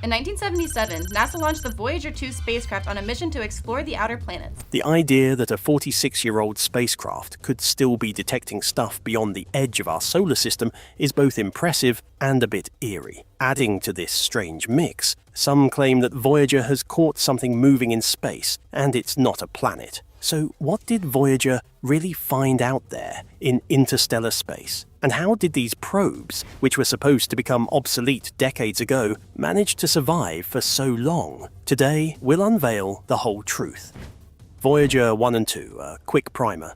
In 1977, NASA launched the Voyager 2 spacecraft on a mission to explore the outer planets. The idea that a 46-year-old spacecraft could still be detecting stuff beyond the edge of our solar system is both impressive and a bit eerie. Adding to this strange mix, some claim that Voyager has caught something moving in space, and it's not a planet. So what did Voyager really find out there in interstellar space? And how did these probes, which were supposed to become obsolete decades ago, manage to survive for so long? Today, we'll unveil the whole truth. Voyager 1 and 2, a quick primer.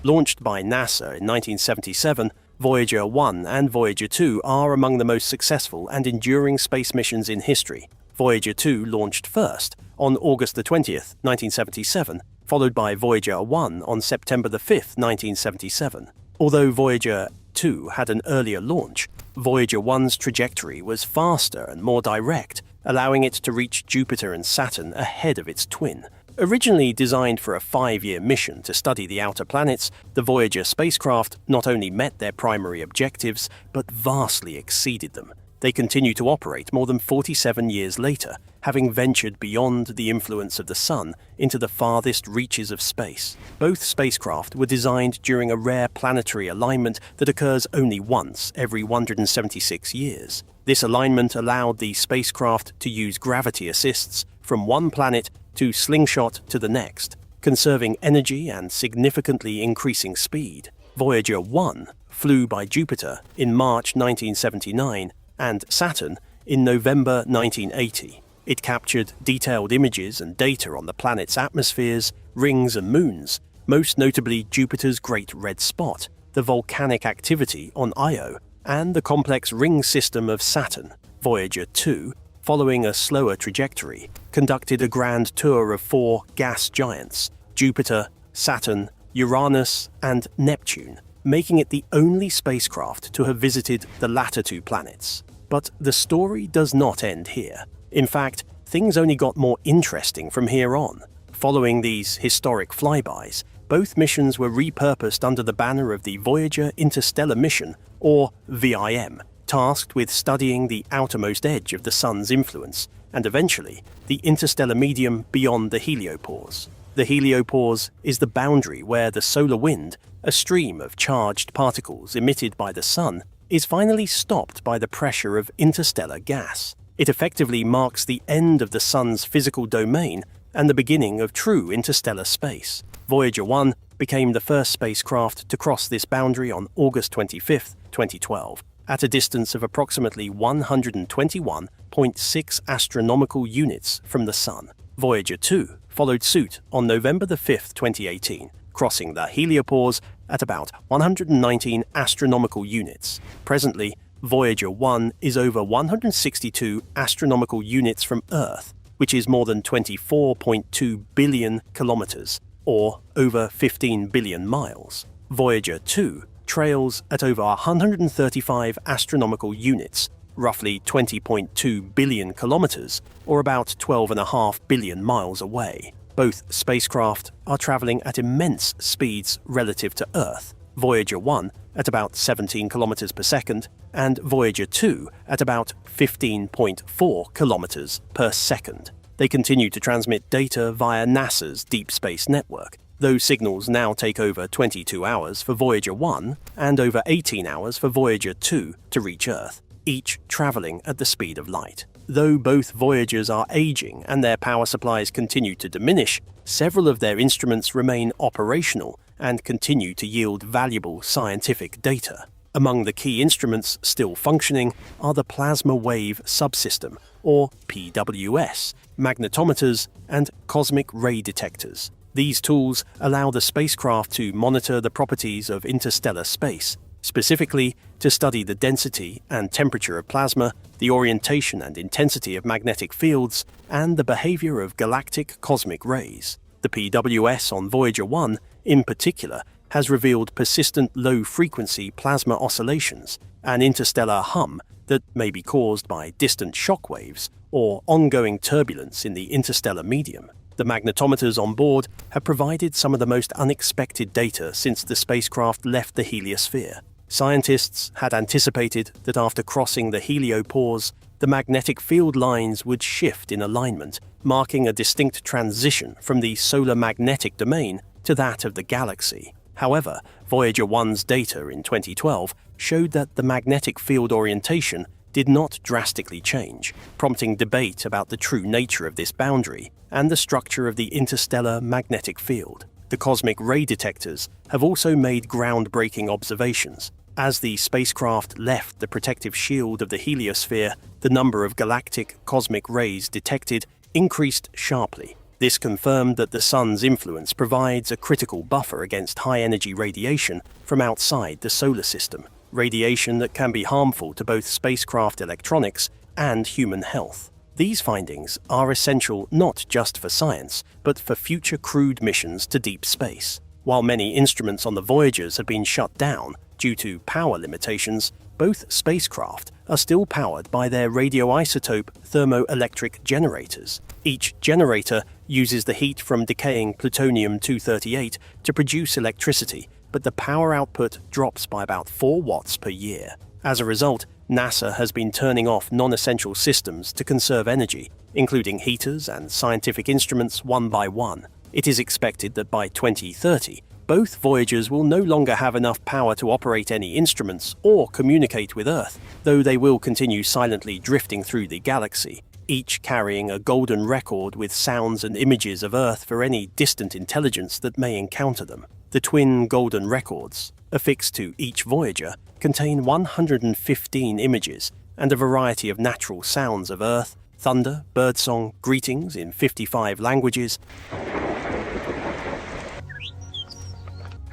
Launched by NASA in 1977, Voyager 1 and Voyager 2 are among the most successful and enduring space missions in history. Voyager 2 launched first, on August 20th, 1977, followed by Voyager 1 on September 5th, 1977. Although Voyager 2 had an earlier launch, Voyager 1's trajectory was faster and more direct, allowing it to reach Jupiter and Saturn ahead of its twin. Originally designed for a 5-year mission to study the outer planets, the Voyager spacecraft not only met their primary objectives, but vastly exceeded them. They continue to operate more than 47 years later, having ventured beyond the influence of the Sun into the farthest reaches of space. Both spacecraft were designed during a rare planetary alignment that occurs only once every 176 years. This alignment allowed the spacecraft to use gravity assists from one planet to slingshot to the next, conserving energy and significantly increasing speed. Voyager 1 flew by Jupiter in March 1979 and Saturn in November 1980. It captured detailed images and data on the planet's atmospheres, rings and moons, most notably Jupiter's Great Red Spot, the volcanic activity on Io, and the complex ring system of Saturn. Voyager 2, following a slower trajectory, conducted a grand tour of 4 gas giants, Jupiter, Saturn, Uranus, and Neptune, making it the only spacecraft to have visited the latter 2 planets. But the story does not end here. In fact, things only got more interesting from here on. Following these historic flybys, both missions were repurposed under the banner of the Voyager Interstellar Mission, or VIM, tasked with studying the outermost edge of the Sun's influence, and eventually, the interstellar medium beyond the heliopause. The heliopause is the boundary where the solar wind, a stream of charged particles emitted by the Sun, is finally stopped by the pressure of interstellar gas. It effectively marks the end of the Sun's physical domain and the beginning of true interstellar space. Voyager 1 became the first spacecraft to cross this boundary on August 25, 2012, at a distance of approximately 121.6 astronomical units from the Sun. Voyager 2 followed suit on November 5, 2018, crossing the heliopause at about 119 astronomical units. Presently, Voyager 1 is over 162 astronomical units from Earth, which is more than 24.2 billion kilometers, or over 15 billion miles. Voyager 2 trails at over 135 astronomical units, roughly 20.2 billion kilometers, or about 12.5 billion miles away. Both spacecraft are traveling at immense speeds relative to Earth, Voyager 1 at about 17 kilometers per second, and Voyager 2 at about 15.4 kilometers per second. They continue to transmit data via NASA's Deep Space Network. Those signals now take over 22 hours for Voyager 1 and over 18 hours for Voyager 2 to reach Earth, each traveling at the speed of light. Though both Voyagers are aging and their power supplies continue to diminish, several of their instruments remain operational and continue to yield valuable scientific data. Among the key instruments still functioning are the Plasma Wave Subsystem, or PWS, magnetometers, and cosmic ray detectors. These tools allow the spacecraft to monitor the properties of interstellar space, specifically to study the density and temperature of plasma, the orientation and intensity of magnetic fields, and the behavior of galactic cosmic rays. The PWS on Voyager 1, in particular, has revealed persistent low-frequency plasma oscillations, an interstellar hum that may be caused by distant shock waves or ongoing turbulence in the interstellar medium. The magnetometers on board have provided some of the most unexpected data since the spacecraft left the heliosphere. Scientists had anticipated that after crossing the heliopause, the magnetic field lines would shift in alignment, marking a distinct transition from the solar magnetic domain to that of the galaxy. However, Voyager 1's data in 2012 showed that the magnetic field orientation did not drastically change, prompting debate about the true nature of this boundary and the structure of the interstellar magnetic field. The cosmic ray detectors have also made groundbreaking observations. As the spacecraft left the protective shield of the heliosphere, the number of galactic cosmic rays detected increased sharply. This confirmed that the Sun's influence provides a critical buffer against high-energy radiation from outside the solar system, radiation that can be harmful to both spacecraft electronics and human health. These findings are essential not just for science, but for future crewed missions to deep space. While many instruments on the Voyagers have been shut down due to power limitations, both spacecraft are still powered by their radioisotope thermoelectric generators. Each generator uses the heat from decaying plutonium-238 to produce electricity, but the power output drops by about 4 watts per year. As a result, NASA has been turning off non-essential systems to conserve energy, including heaters and scientific instruments one by one. It is expected that by 2030, both Voyagers will no longer have enough power to operate any instruments or communicate with Earth, though they will continue silently drifting through the galaxy, each carrying a golden record with sounds and images of Earth for any distant intelligence that may encounter them. The twin golden records, affixed to each Voyager, contain 115 images and a variety of natural sounds of Earth, thunder, birdsong, greetings in 55 languages.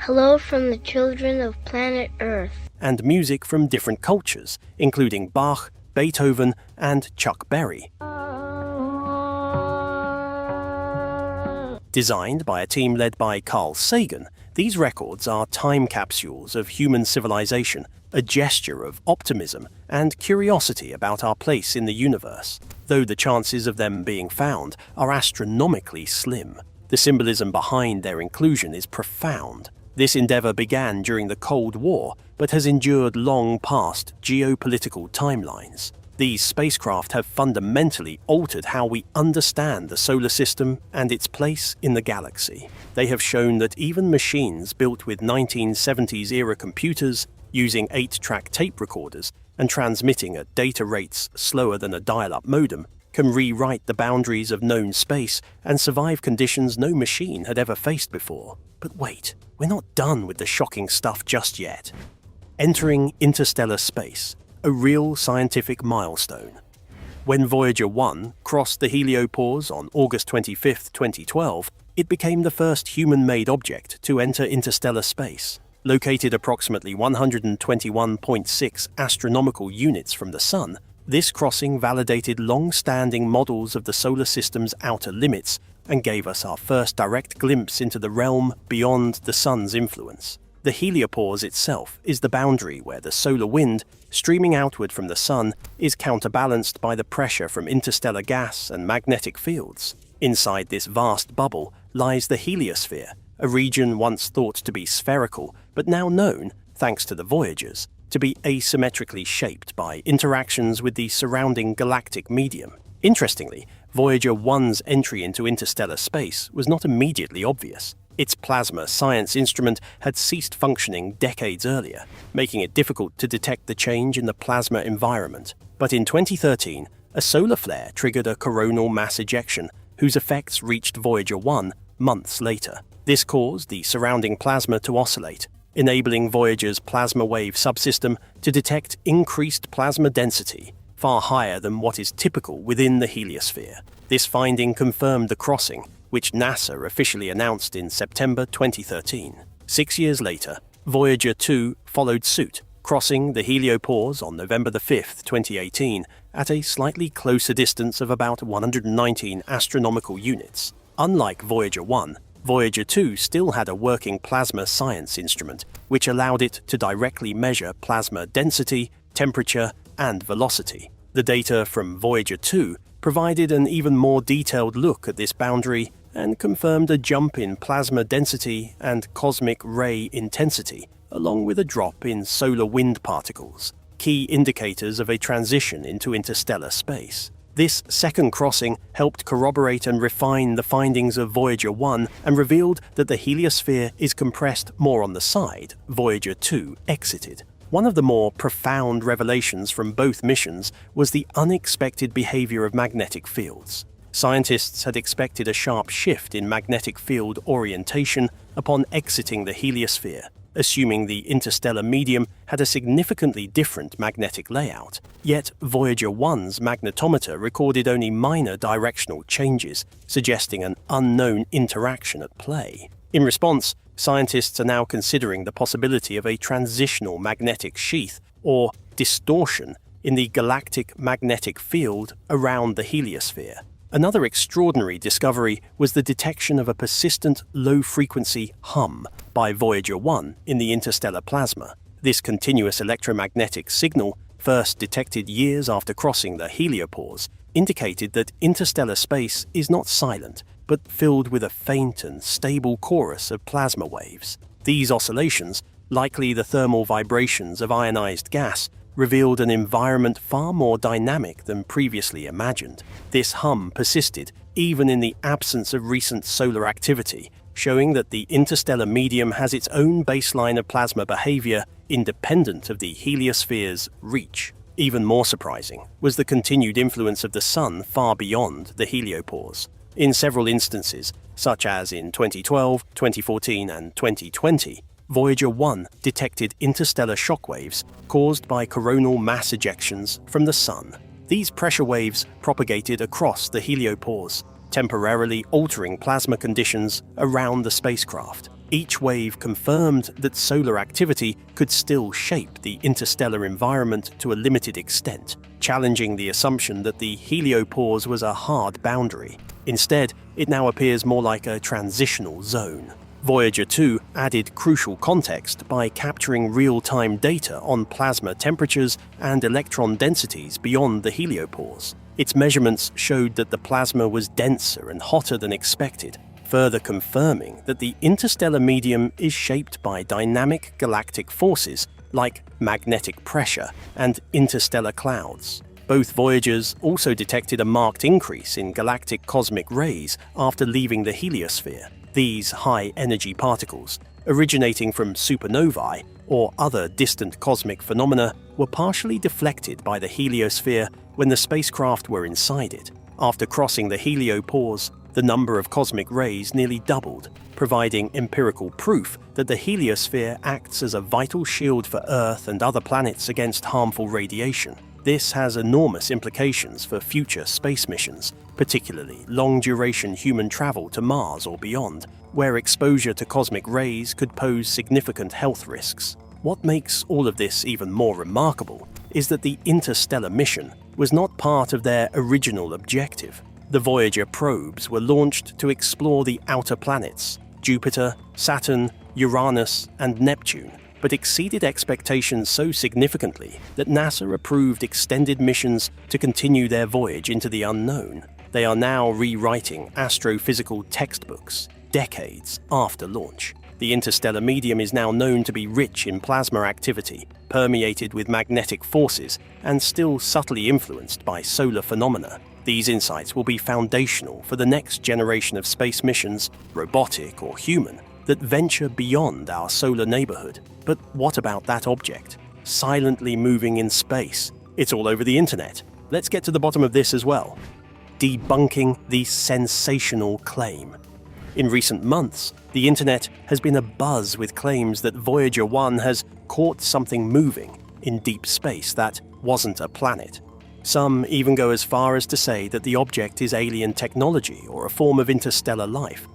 Hello from the children of planet Earth. And music from different cultures, including Bach, Beethoven, and Chuck Berry. Designed by a team led by Carl Sagan, these records are time capsules of human civilization, a gesture of optimism and curiosity about our place in the universe. Though the chances of them being found are astronomically slim, the symbolism behind their inclusion is profound. This endeavor began during the Cold War, but has endured long past geopolitical timelines. These spacecraft have fundamentally altered how we understand the solar system and its place in the galaxy. They have shown that even machines built with 1970s-era computers, using 8-track tape recorders and transmitting at data rates slower than a dial-up modem, can rewrite the boundaries of known space and survive conditions no machine had ever faced before. But wait, we're not done with the shocking stuff just yet. Entering interstellar space, a real scientific milestone. When Voyager 1 crossed the heliopause on August 25, 2012, it became the first human-made object to enter interstellar space. Located approximately 121.6 astronomical units from the Sun, this crossing validated long-standing models of the solar system's outer limits and gave us our first direct glimpse into the realm beyond the Sun's influence. The heliopause itself is the boundary where the solar wind, streaming outward from the Sun, is counterbalanced by the pressure from interstellar gas and magnetic fields. Inside this vast bubble lies the heliosphere, a region once thought to be spherical, but now known, thanks to the Voyagers, to be asymmetrically shaped by interactions with the surrounding galactic medium. Interestingly, Voyager 1's entry into interstellar space was not immediately obvious. Its plasma science instrument had ceased functioning decades earlier, making it difficult to detect the change in the plasma environment. But in 2013, a solar flare triggered a coronal mass ejection, whose effects reached Voyager 1 months later. This caused the surrounding plasma to oscillate, enabling Voyager's plasma wave subsystem to detect increased plasma density, far higher than what is typical within the heliosphere. This finding confirmed the crossing, which NASA officially announced in September 2013. 6 years later, Voyager 2 followed suit, crossing the heliopause on November 5, 2018, at a slightly closer distance of about 119 astronomical units. Unlike Voyager 1, Voyager 2 still had a working plasma science instrument, which allowed it to directly measure plasma density, temperature, and velocity. The data from Voyager 2 provided an even more detailed look at this boundary and confirmed a jump in plasma density and cosmic ray intensity, along with a drop in solar wind particles. key indicators of a transition into interstellar space. This second crossing helped corroborate and refine the findings of Voyager 1 and revealed that the heliosphere is compressed more on the side Voyager 2 exited. One of the more profound revelations from both missions was the unexpected behavior of magnetic fields. Scientists had expected a sharp shift in magnetic field orientation upon exiting the heliosphere, assuming the interstellar medium had a significantly different magnetic layout. Yet Voyager 1's magnetometer recorded only minor directional changes, suggesting an unknown interaction at play. In response, scientists are now considering the possibility of a transitional magnetic sheath, or distortion, in the galactic magnetic field around the heliosphere. Another extraordinary discovery was the detection of a persistent low-frequency hum by Voyager 1 in the interstellar plasma. This continuous electromagnetic signal, first detected years after crossing the heliopause, indicated that interstellar space is not silent, but filled with a faint and stable chorus of plasma waves. These oscillations, likely the thermal vibrations of ionized gas, revealed an environment far more dynamic than previously imagined. This hum persisted even in the absence of recent solar activity, showing that the interstellar medium has its own baseline of plasma behavior independent of the heliosphere's reach. Even more surprising was the continued influence of the Sun far beyond the heliopause. In several instances, such as in 2012, 2014, and 2020, Voyager 1 detected interstellar shockwaves caused by coronal mass ejections from the Sun. These pressure waves propagated across the heliopause, temporarily altering plasma conditions around the spacecraft. Each wave confirmed that solar activity could still shape the interstellar environment to a limited extent, challenging the assumption that the heliopause was a hard boundary. Instead, it now appears more like a transitional zone. Voyager 2 added crucial context by capturing real-time data on plasma temperatures and electron densities beyond the heliopause. Its measurements showed that the plasma was denser and hotter than expected, further confirming that the interstellar medium is shaped by dynamic galactic forces like magnetic pressure and interstellar clouds. Both Voyagers also detected a marked increase in galactic cosmic rays after leaving the heliosphere. These high-energy particles, originating from supernovae or other distant cosmic phenomena, were partially deflected by the heliosphere when the spacecraft were inside it. After crossing the heliopause, the number of cosmic rays nearly doubled, providing empirical proof that the heliosphere acts as a vital shield for Earth and other planets against harmful radiation. This has enormous implications for future space missions, particularly long-duration human travel to Mars or beyond, where exposure to cosmic rays could pose significant health risks. What makes all of this even more remarkable is that the Interstellar mission was not part of their original objective. The Voyager probes were launched to explore the outer planets, Jupiter, Saturn, Uranus, and Neptune, but exceeded expectations so significantly that NASA approved extended missions to continue their voyage into the unknown. They are now rewriting astrophysical textbooks decades after launch. The interstellar medium is now known to be rich in plasma activity, permeated with magnetic forces, and still subtly influenced by solar phenomena. These insights will be foundational for the next generation of space missions, robotic or human, that venture beyond our solar neighborhood. But what about that object, silently moving in space? It's all over the internet. Let's get to the bottom of this as well. Debunking the sensational claim. In recent months, the internet has been abuzz with claims that Voyager 1 has caught something moving in deep space that wasn't a planet. Some even go as far as to say that the object is alien technology or a form of interstellar life.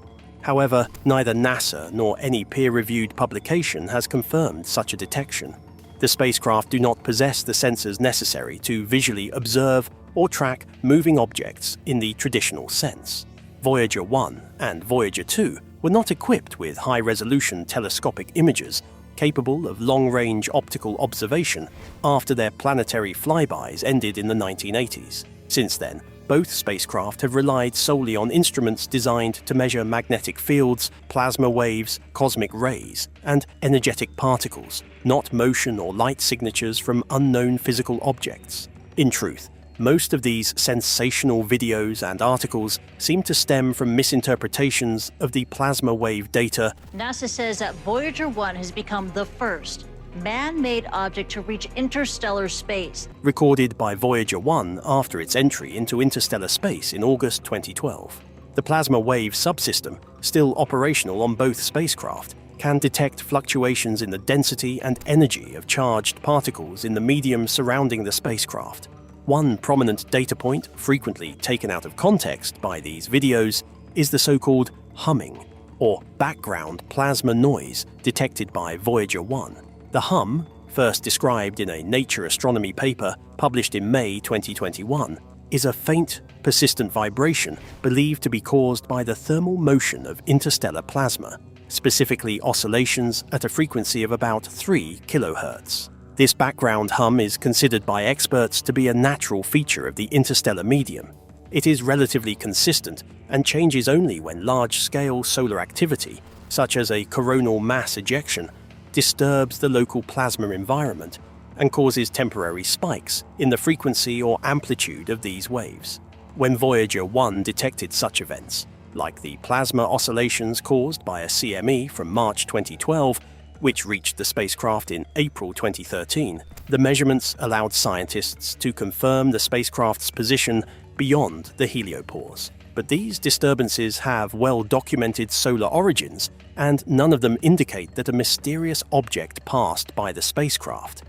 However, neither NASA nor any peer-reviewed publication has confirmed such a detection. The spacecraft do not possess the sensors necessary to visually observe or track moving objects in the traditional sense. Voyager 1 and Voyager 2 were not equipped with high-resolution telescopic images capable of long-range optical observation after their planetary flybys ended in the 1980s. Since then, both spacecraft have relied solely on instruments designed to measure magnetic fields, plasma waves, cosmic rays, and energetic particles, not motion or light signatures from unknown physical objects. In truth, most of these sensational videos and articles seem to stem from misinterpretations of the plasma wave data. NASA says that Voyager 1 has become the first man-made object to reach interstellar space, recorded by Voyager 1 after its entry into interstellar space in August 2012. The plasma wave subsystem, still operational on both spacecraft, can detect fluctuations in the density and energy of charged particles in the medium surrounding the spacecraft. One prominent data point, frequently taken out of context by these videos, is the so-called humming, or background plasma noise detected by Voyager 1. The hum, first described in a Nature Astronomy paper published in May 2021, is a faint, persistent vibration believed to be caused by the thermal motion of interstellar plasma, specifically oscillations at a frequency of about 3 kHz. This background hum is considered by experts to be a natural feature of the interstellar medium. It is relatively consistent and changes only when large-scale solar activity, such as a coronal mass ejection, disturbs the local plasma environment and causes temporary spikes in the frequency or amplitude of these waves. When Voyager 1 detected such events, like the plasma oscillations caused by a CME from March 2012, which reached the spacecraft in April 2013, the measurements allowed scientists to confirm the spacecraft's position beyond the heliopause. But these disturbances have well-documented solar origins, and none of them indicate that a mysterious object passed by the spacecraft.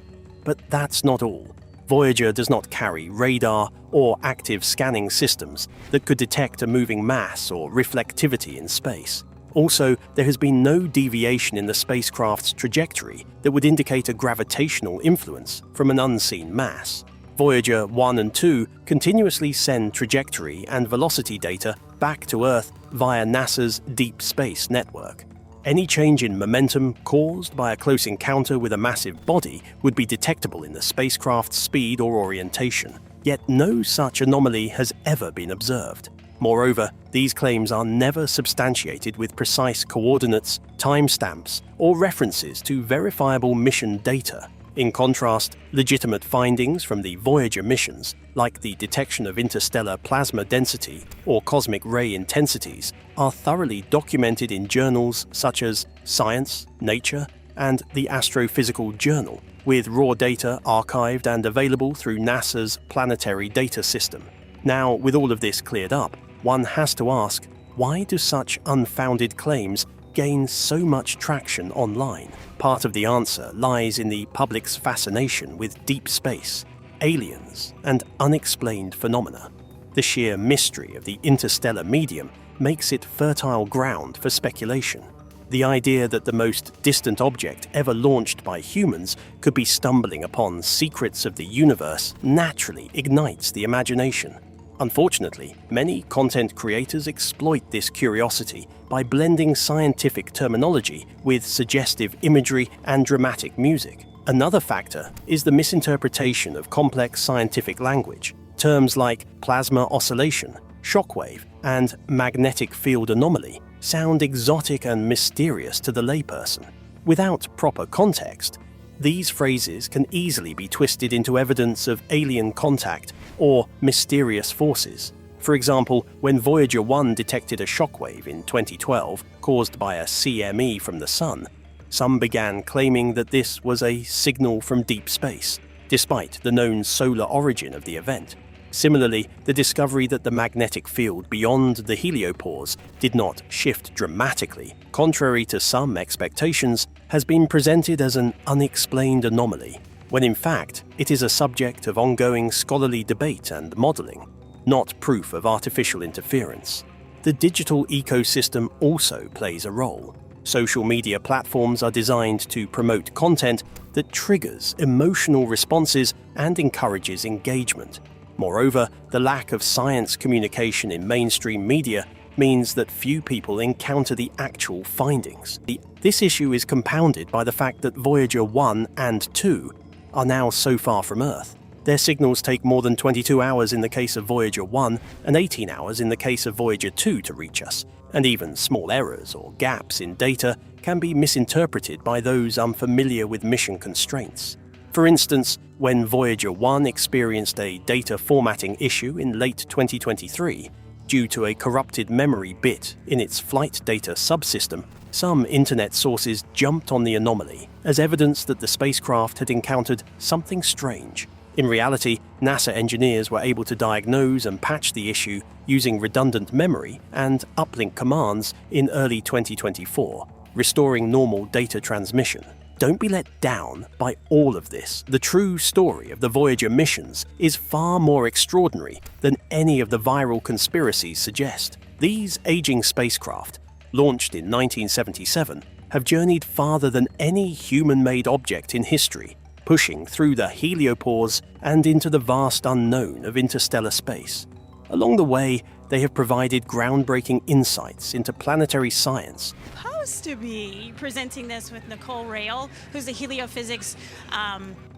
But that's not all. Voyager does not carry radar or active scanning systems that could detect a moving mass or reflectivity in space. Also, there has been no deviation in the spacecraft's trajectory that would indicate a gravitational influence from an unseen mass. Voyager 1 and 2 continuously send trajectory and velocity data back to Earth via NASA's Deep Space Network. Any change in momentum caused by a close encounter with a massive body would be detectable in the spacecraft's speed or orientation, yet no such anomaly has ever been observed. Moreover, these claims are never substantiated with precise coordinates, timestamps, or references to verifiable mission data. In contrast, legitimate findings from the Voyager missions, like the detection of interstellar plasma density or cosmic ray intensities, are thoroughly documented in journals such as Science, Nature, and the Astrophysical Journal, with raw data archived and available through NASA's Planetary Data System. Now, with all of this cleared up, one has to ask, why do such unfounded claims gain so much traction online? Part of the answer lies in the public's fascination with deep space, aliens, and unexplained phenomena. The sheer mystery of the interstellar medium makes it fertile ground for speculation. The idea that the most distant object ever launched by humans could be stumbling upon secrets of the universe naturally ignites the imagination. Unfortunately, many content creators exploit this curiosity by blending scientific terminology with suggestive imagery and dramatic music. Another factor is the misinterpretation of complex scientific language. Terms like plasma oscillation, shockwave, and magnetic field anomaly sound exotic and mysterious to the layperson. Without proper context, these phrases can easily be twisted into evidence of alien contact or mysterious forces. For example, when Voyager 1 detected a shockwave in 2012 caused by a CME from the Sun, some began claiming that this was a signal from deep space, despite the known solar origin of the event. Similarly, the discovery that the magnetic field beyond the heliopause did not shift dramatically, contrary to some expectations, has been presented as an unexplained anomaly, when in fact it is a subject of ongoing scholarly debate and modeling, not proof of artificial interference. The digital ecosystem also plays a role. Social media platforms are designed to promote content that triggers emotional responses and encourages engagement. Moreover, the lack of science communication in mainstream media means that few people encounter the actual findings. This issue is compounded by the fact that Voyager 1 and 2 are now so far from Earth. Their signals take more than 22 hours in the case of Voyager 1 and 18 hours in the case of Voyager 2 to reach us, and even small errors or gaps in data can be misinterpreted by those unfamiliar with mission constraints. For instance, when Voyager 1 experienced a data formatting issue in late 2023 due to a corrupted memory bit in its flight data subsystem, some internet sources jumped on the anomaly as evidence that the spacecraft had encountered something strange. In reality, NASA engineers were able to diagnose and patch the issue using redundant memory and uplink commands in early 2024, restoring normal data transmission. Don't be let down by all of this. The true story of the Voyager missions is far more extraordinary than any of the viral conspiracies suggest. These aging spacecraft, launched in 1977, have journeyed farther than any human-made object in history, pushing through the heliopause and into the vast unknown of interstellar space. Along the way, they have provided groundbreaking insights into planetary science. Supposed to be presenting this with Nicole Rail, who's the heliophysics.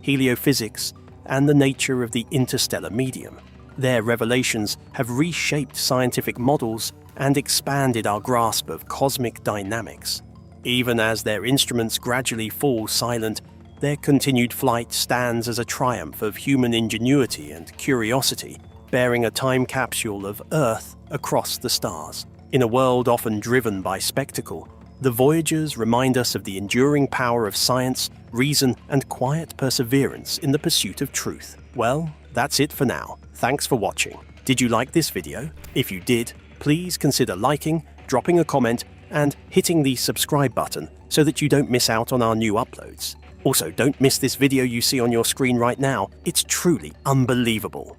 Heliophysics and the nature of the interstellar medium. Their revelations have reshaped scientific models and expanded our grasp of cosmic dynamics. Even as their instruments gradually fall silent, their continued flight stands as a triumph of human ingenuity and curiosity, bearing a time capsule of Earth across the stars. In a world often driven by spectacle, the Voyagers remind us of the enduring power of science, reason, and quiet perseverance in the pursuit of truth. Well, that's it for now. Thanks for watching. Did you like this video? If you did, please consider liking, dropping a comment, and hitting the subscribe button so that you don't miss out on our new uploads. Also, don't miss this video you see on your screen right now. It's truly unbelievable.